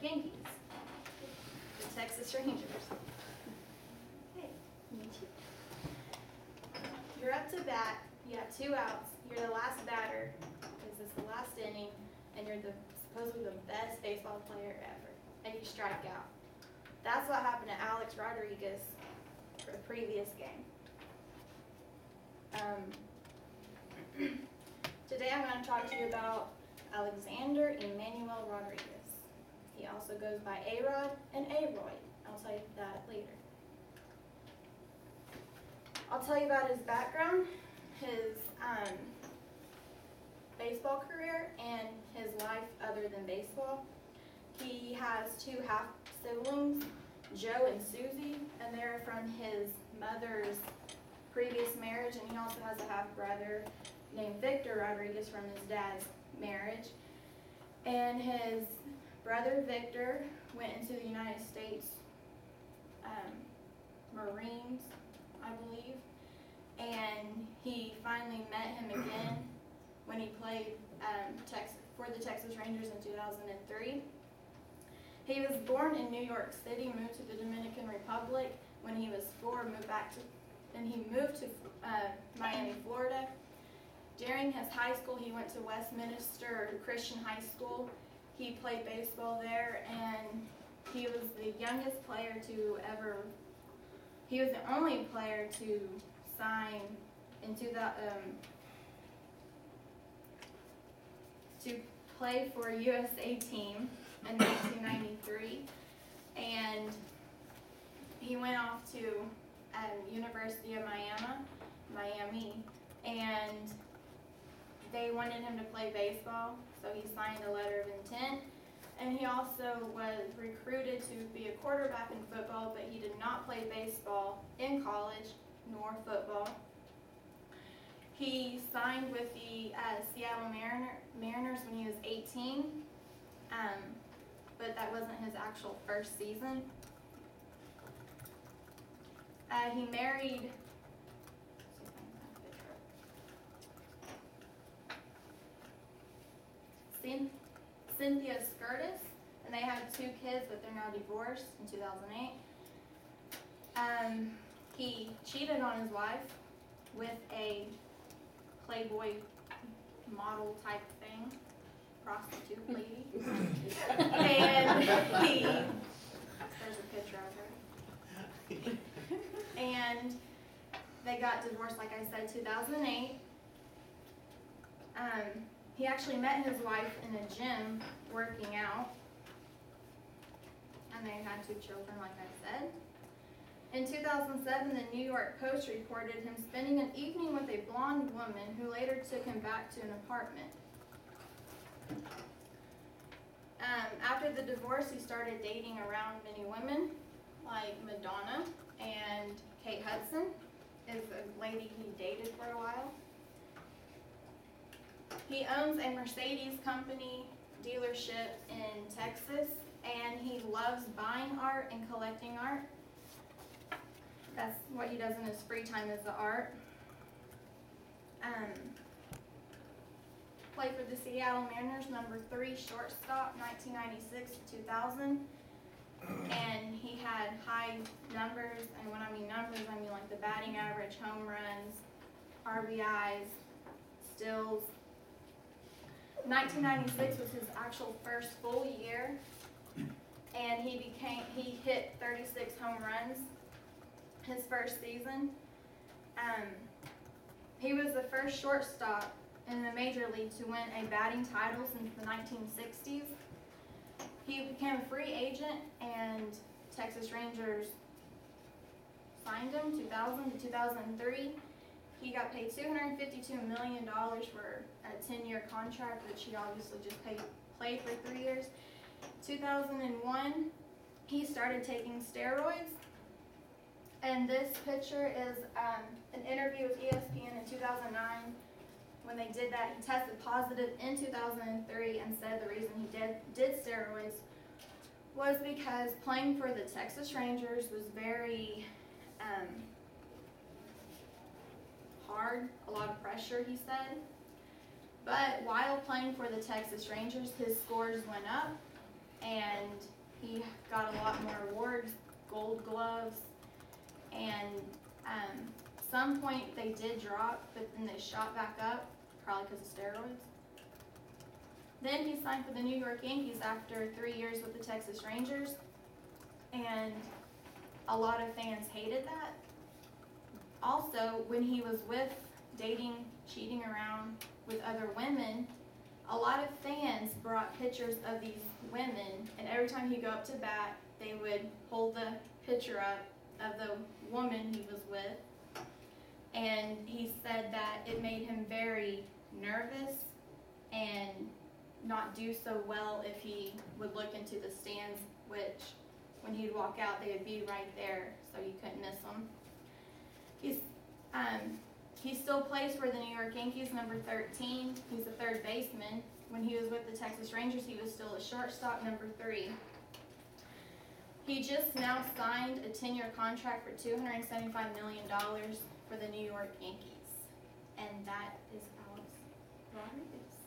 Yankees, the Texas Rangers. Hey, meet you. You're up to bat, you have 2 outs, you're the last batter, because it's the last inning, and you're supposedly the best baseball player ever, and you strike out. That's what happened to Alex Rodriguez for the previous game. Today I'm going to talk to you about Alexander Emmanuel Rodriguez. He also goes by A-Rod and A-Roy. I'll tell you that later. I'll tell you about his background, his baseball career, and his life other than baseball. He has 2 half-siblings, Joe and Susie, and they're from his mother's previous marriage, and he also has a half-brother named Victor Rodriguez from his dad's marriage. And his brother Victor went into the United States Marines, I believe, and he finally met him again when he played for the Texas Rangers in 2003. He was born in New York City, moved to the Dominican Republic when he was 4, and he moved to Miami, Florida. During his high school, he went to Westminster Christian High School. He played baseball there, and he was the youngest player he was the only player to sign to play for a USA team in 1993, and he went off to University of Miami, and they wanted him to play baseball, so he signed a letter of intent. And he also was recruited to be a quarterback in football, but he did not play baseball in college, nor football. He signed with the Seattle Mariners when he was 18, but that wasn't his actual first season. He married Cynthia Skirtis, and they had 2 kids, but they're now divorced in 2008. He cheated on his wife with a Playboy model type thing, prostitute lady, and there's a picture of her. And they got divorced, like I said, 2008. He actually met his wife in a gym working out, and they had 2 children, like I said. In 2007, the New York Post reported him spending an evening with a blonde woman who later took him back to an apartment. After the divorce, he started dating around many women, like Madonna, and Kate Hudson is a lady he dated for a while. He owns a Mercedes company dealership in Texas, and he loves buying art and collecting art. That's what he does in his free time, is the art. Played for the Seattle Mariners, number 3 shortstop, 1996 to 2000. And he had high numbers, and when I mean numbers, I mean like the batting average, home runs, RBIs, steals. 1996 was his actual first full year, and he hit 36 home runs his first season. He was the first shortstop in the major league to win a batting title since the 1960s. He became a free agent, and Texas Rangers signed him 2000 to 2003. He got paid $252 million for a 10-year contract, which he obviously just played for 3 years. 2001, he started taking steroids. And this picture is an interview with ESPN in 2009. When they did that, he tested positive in 2003 and said the reason he did steroids was because playing for the Texas Rangers was very hard, a lot of pressure, he said. But while playing for the Texas Rangers, his scores went up, and got a lot more awards, Gold Gloves, and some point they did drop, but then they shot back up, probably because of steroids. Then he signed for the New York Yankees after 3 years with the Texas Rangers, and a lot of fans hated that. Also, when he was dating, cheating around with other women, a lot of fans brought pictures of these women, and every time he'd go up to bat, they would hold the picture up of the woman he was with, and he said that it made him very nervous and not do so well if he would look into the stands, which when he'd walk out, they would be right there, so you couldn't miss them. He still plays for the New York Yankees, number 13. He's a third baseman. When he was with the Texas Rangers, he was still a shortstop, number 3. He just now signed a 10-year contract for $275 million for the New York Yankees. And that is Alex Rodriguez.